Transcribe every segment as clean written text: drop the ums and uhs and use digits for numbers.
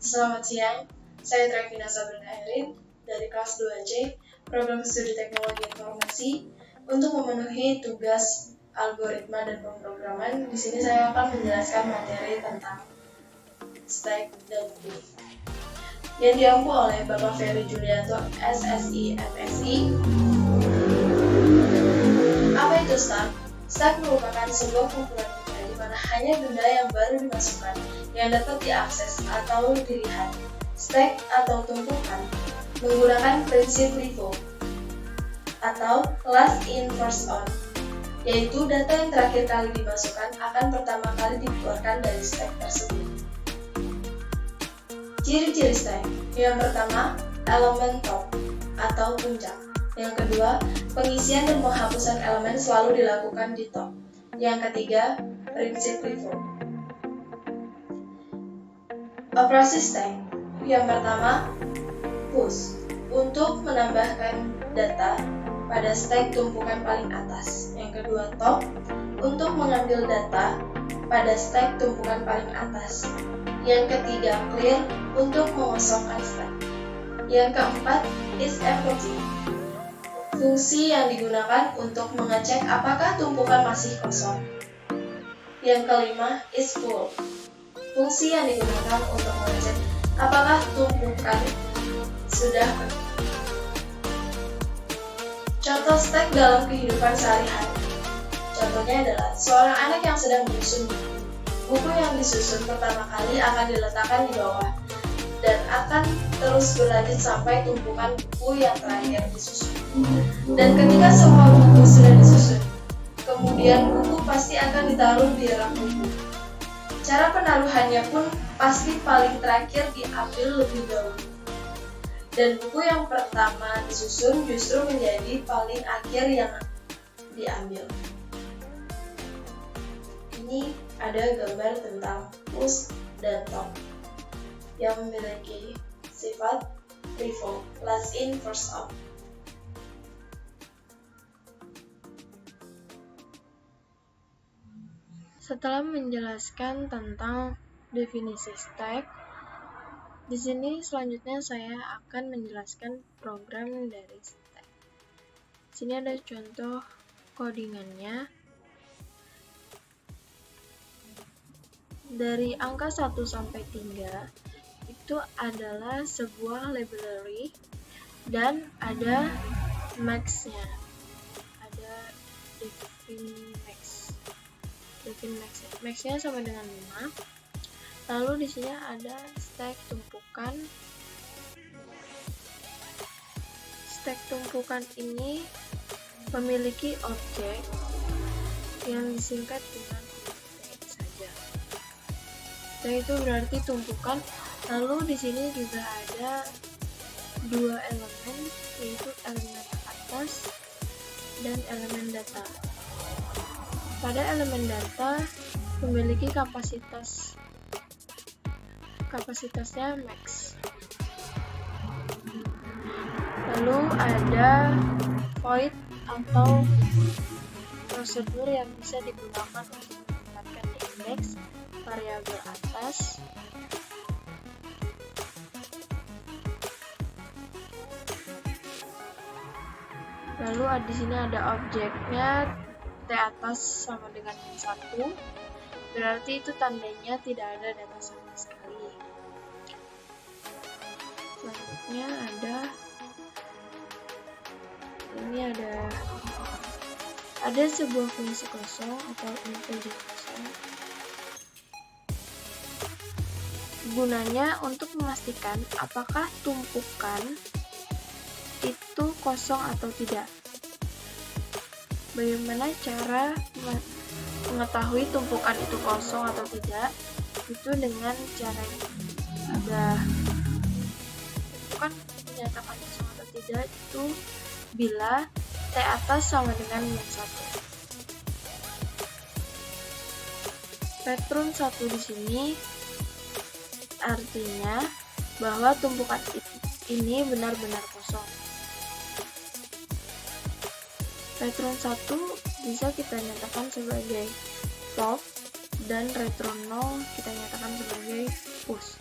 Selamat siang, saya Travina Sabrina Erin dari kelas 2C, Program Studi Teknologi Informasi. Untuk memenuhi tugas algoritma dan pemrograman, di sini saya akan menjelaskan materi tentang stack dan tree yang diampu oleh Bapak Ferry Julianto, SSI, MSI. Apa itu stack? Stack merupakan sebuah kumpulan benda di mana hanya benda yang baru dimasukkan yang dapat diakses atau dilihat. Stack atau tumpukan menggunakan prinsip LIFO atau last in first on, yaitu data yang terakhir kali dimasukkan akan pertama kali dikeluarkan dari stack tersebut. Ciri-ciri stack: yang pertama, elemen top atau puncak. Yang kedua, pengisian dan penghapusan elemen selalu dilakukan di top. Yang ketiga, prinsip LIFO. Operasi stack. Yang pertama, push, untuk menambahkan data pada stack tumpukan paling atas. Yang kedua, top, untuk mengambil data pada stack tumpukan paling atas. Yang ketiga, clear, untuk mengosongkan stack. Yang keempat, is empty, fungsi yang digunakan untuk mengecek apakah tumpukan masih kosong. Yang kelima, is full, fungsi yang digunakan untuk mengecek apakah tumpukan sudah penuh. Contoh stack dalam kehidupan sehari-hari. Contohnya adalah seorang anak yang sedang menyusun buku. Buku yang disusun pertama kali akan diletakkan di bawah dan akan terus berlanjut sampai tumpukan buku yang terakhir disusun. Dan ketika semua buku sudah disusun, kemudian buku pasti akan ditaruh di rak buku. Cara penaruhannya pun pasti paling terakhir diambil lebih dahulu. Dan buku yang pertama disusun justru menjadi paling akhir yang diambil. Ini ada gambar tentang push dan top yang memiliki sifat LIFO, last in first out. Setelah menjelaskan tentang definisi stack, di sini selanjutnya saya akan menjelaskan program dari stack. Di sini ada contoh codingannya. Dari angka 1 sampai 3 itu adalah sebuah library dan ada max-nya. Ada define max. Max-nya sama dengan 5. Lalu di sini ada stack tumpukan. Stack tumpukan ini memiliki objek yang disingkat dengan stack saja. Stack itu berarti tumpukan. Lalu di sini juga ada dua elemen, yaitu elemen atas dan elemen data. Pada elemen data memiliki kapasitasnya max. Lalu ada void atau prosedur yang bisa digunakan untuk menempatkan indeks variabel atas. Lalu di sini ada objeknya T atas sama dengan min 1, berarti itu tandanya tidak ada data sama sekali. Selanjutnya ada sebuah fungsi kosong atau integer kosong. Gunanya untuk memastikan apakah tumpukan itu kosong atau tidak. Bagaimana cara mengetahui tumpukan itu kosong atau tidak? Itu dengan cara ada tumpukan dinyatakan kosong atau tidak itu bila T atas sama dengan min 1. Patron 1 di sini artinya bahwa tumpukan ini benar-benar kosong. Retron 1 bisa kita nyatakan sebagai top dan retron 0 kita nyatakan sebagai push.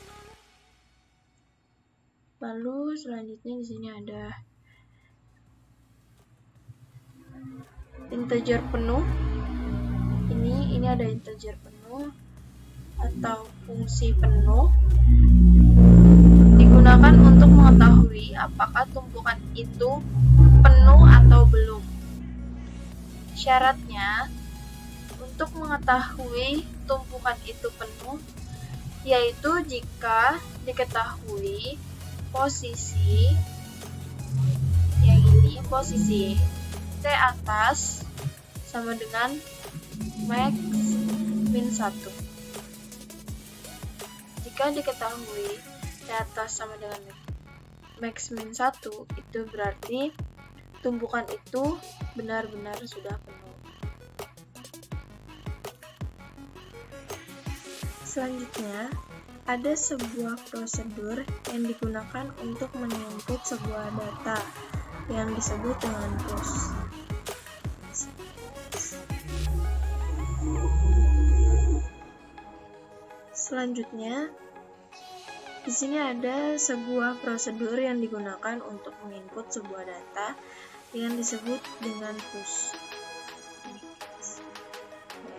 Lalu selanjutnya di sini ada integer penuh. Ini ada integer penuh atau fungsi penuh, digunakan untuk mengetahui apakah tumpukan itu penuh atau belum. Syaratnya untuk mengetahui tumpukan itu penuh yaitu jika diketahui posisi yang ini, posisi T atas sama dengan max min 1. Jika diketahui T atas sama dengan max min 1, itu berarti tumpukan itu benar-benar sudah penuh. Selanjutnya, ada sebuah prosedur yang digunakan untuk menginput sebuah data yang disebut dengan push. Selanjutnya, di sini ada sebuah prosedur yang digunakan untuk menginput sebuah data yang disebut dengan push. Nah,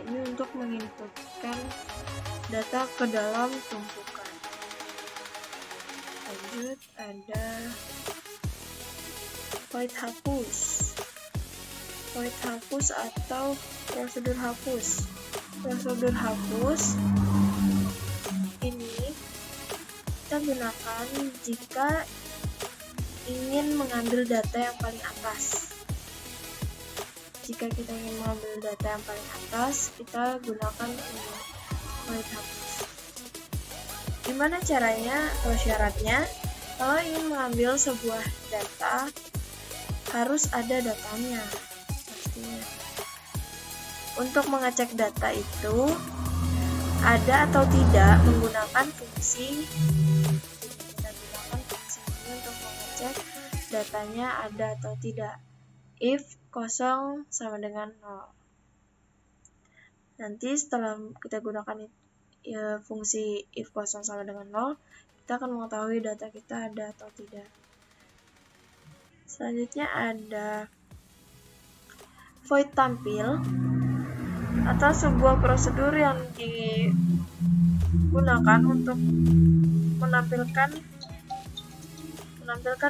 ini untuk menginputkan data ke dalam tumpukan. Lanjut, ada void hapus. Void hapus atau prosedur hapus. Prosedur hapus ini kita gunakan jika ingin mengambil data yang paling atas. Jika kita ingin mengambil data yang paling atas, kita gunakan ini, void hapus. Gimana caranya atau syaratnya? Kalau ingin mengambil sebuah data, harus ada datanya, pastinya. Untuk mengecek data itu, ada atau tidak menggunakan fungsi. Kita gunakan fungsi ini untuk mengecek datanya ada atau tidak. If kosong sama dengan 0. Nanti setelah kita gunakan fungsi if kosong sama dengan 0, kita akan mengetahui data kita ada atau tidak. Selanjutnya ada void tampil atau sebuah prosedur yang digunakan untuk menampilkan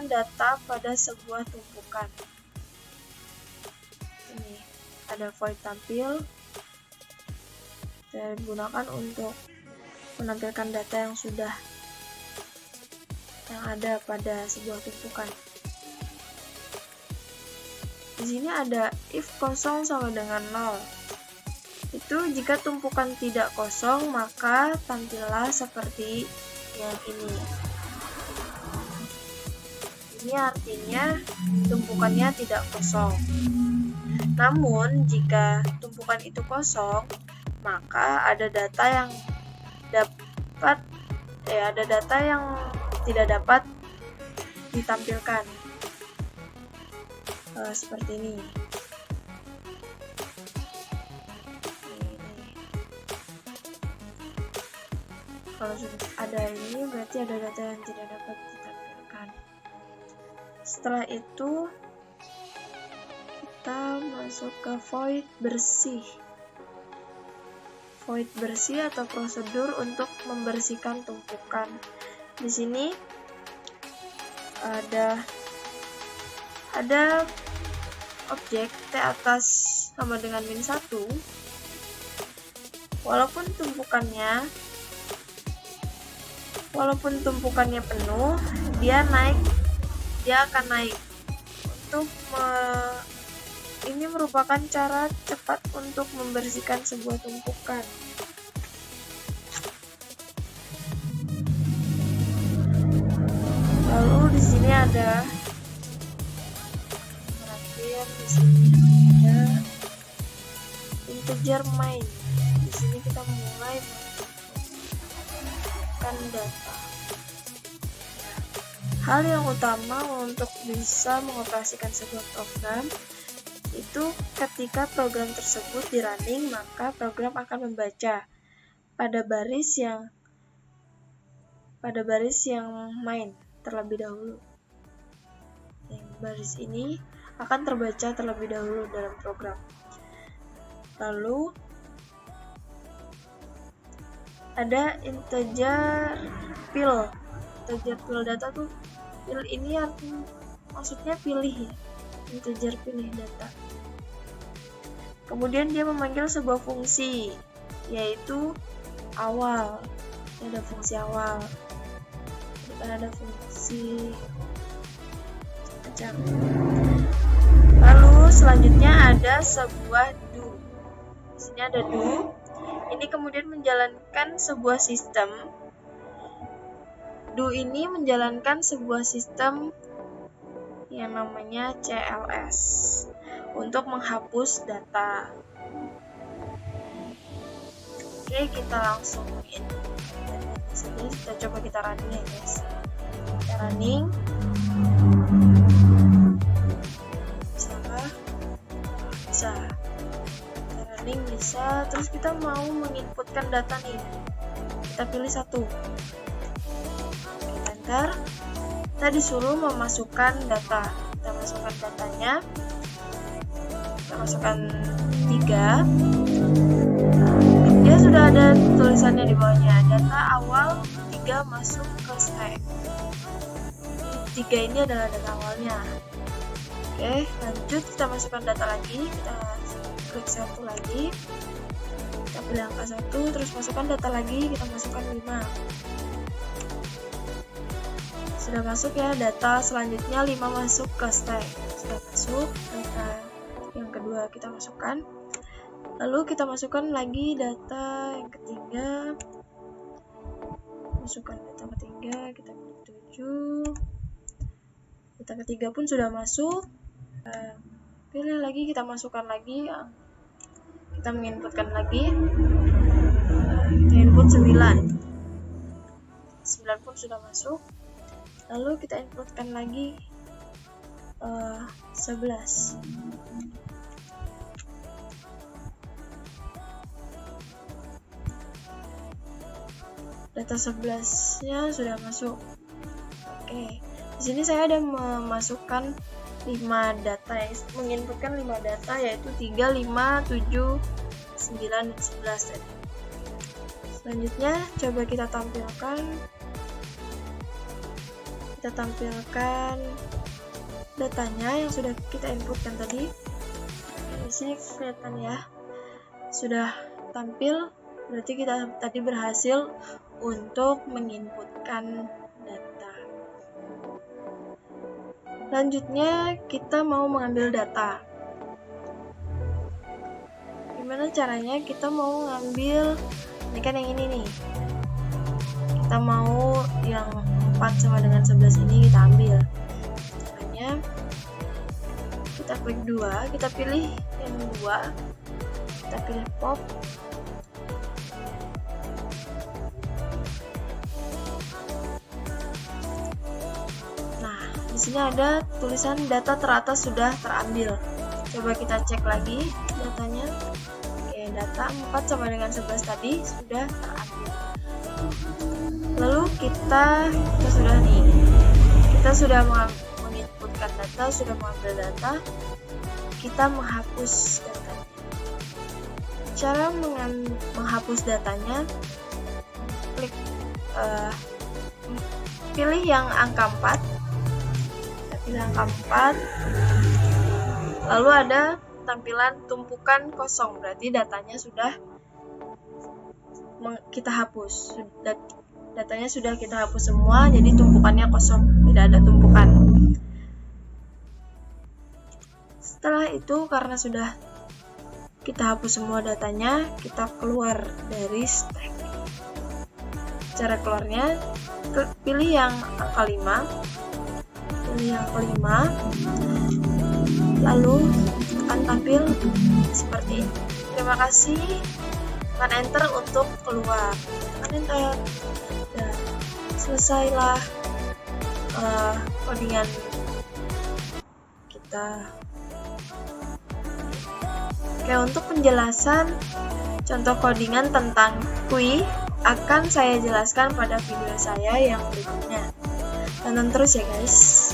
data pada sebuah tumpukan. Ini ada void tampil, kita gunakan untuk menampilkan data yang ada pada sebuah tumpukan. Di sini ada if kosong sama dengan 0. Itu jika tumpukan tidak kosong, maka tampillah seperti yang ini. Ini artinya tumpukannya tidak kosong. Namun, jika tumpukan itu kosong, maka ada data yang tidak dapat ditampilkan. Seperti ini. Kalau sudah ada ini, berarti ada data yang tidak dapat ditampilkan. Setelah itu, kita masuk ke void bersih. Void bersih atau prosedur untuk membersihkan tumpukan. Di sini ada objek T atas sama dengan min 1. Walaupun tumpukannya penuh, dia akan naik. Ini merupakan cara cepat untuk membersihkan sebuah tumpukan. Lalu di sini ada integer main. Di sini kita mulai menginputkan data. Hal yang utama untuk bisa mengoperasikan sebuah program itu ketika program tersebut di-running, maka program akan membaca pada baris yang main terlebih dahulu. Yang baris ini akan terbaca terlebih dahulu dalam program. Lalu ada integer fill. Integer fill data tuh, fill ini maksudnya pilih ya, integer pilih data. Kemudian dia memanggil sebuah fungsi, yaitu awal. Ini ada fungsi awal. Kan ada fungsi macam. Lalu selanjutnya ada sebuah do. Di sini ada do. Ini kemudian menjalankan sebuah sistem. Do ini menjalankan sebuah sistem yang namanya CLS untuk menghapus data. Oke, kita langsung kita coba kita running ya guys. Kita running. Bisa. Kita running bisa. Terus kita mau menginputkan data nih. Kita pilih satu. Kita enter. Kita disuruh memasukkan data. Kita masukkan datanya. Kita masukkan 3. Dia sudah ada tulisannya di bawahnya. Data awal 3 masuk ke stack. 3 ini adalah data awalnya. Oke, lanjut kita masukkan data lagi. Kita klik 1 lagi. Kita pilih angka 1, terus masukkan data lagi. Kita masukkan 5. Sudah masuk ya, data selanjutnya 5 masuk ke stack. Sudah masuk, data yang kedua kita masukkan. Lalu kita masukkan lagi data yang ketiga. Masukkan data ketiga, kita pilih 7. Data ketiga pun sudah masuk. Pilih lagi, kita masukkan lagi. Kita menginputkan lagi. Kita input 9. 9 pun sudah masuk. Lalu kita inputkan lagi 11. Data 11-nya sudah masuk. Oke. Di sini saya ada memasukkan 5 data, menginputkan 5 data, yaitu 3, 5, 7, 9, dan 11 tadi. Selanjutnya coba kita tampilkan datanya yang sudah kita inputkan tadi. Di sini kelihatan ya, sudah tampil, berarti kita tadi berhasil untuk menginputkan data. Selanjutnya kita mau mengambil data. Gimana caranya? Kita mau ngambil, ini kan yang ini nih. Kita mau yang 4 sama dengan 11 ini kita ambil. Caranya kita klik 2, kita pilih yang 2. Kita pilih pop. Nah, di sini ada tulisan data teratas sudah terambil. Coba kita cek lagi datanya. Oke, data 4 sama dengan 11 tadi sudah terambil. Lalu kita sudah menginputkan data, sudah mengambil data, kita menghapus datanya. Cara menghapus datanya, klik pilih yang angka 4. Kita pilih angka 4. Lalu ada tampilan tumpukan kosong, berarti datanya sudah kita hapus. Datanya sudah kita hapus semua, jadi tumpukannya kosong, tidak ada tumpukan. Setelah itu, karena sudah kita hapus semua datanya, kita keluar dari stack. Cara keluarnya, pilih yang angka 5. Pilih yang kelima, lalu akan tampil seperti ini. Terima kasih. Tekan enter untuk keluar. Tekan enter. Dan selesailah codingan kita. Oke, untuk penjelasan contoh codingan tentang Qi akan saya jelaskan pada video saya yang berikutnya. Dan tonton terus ya guys.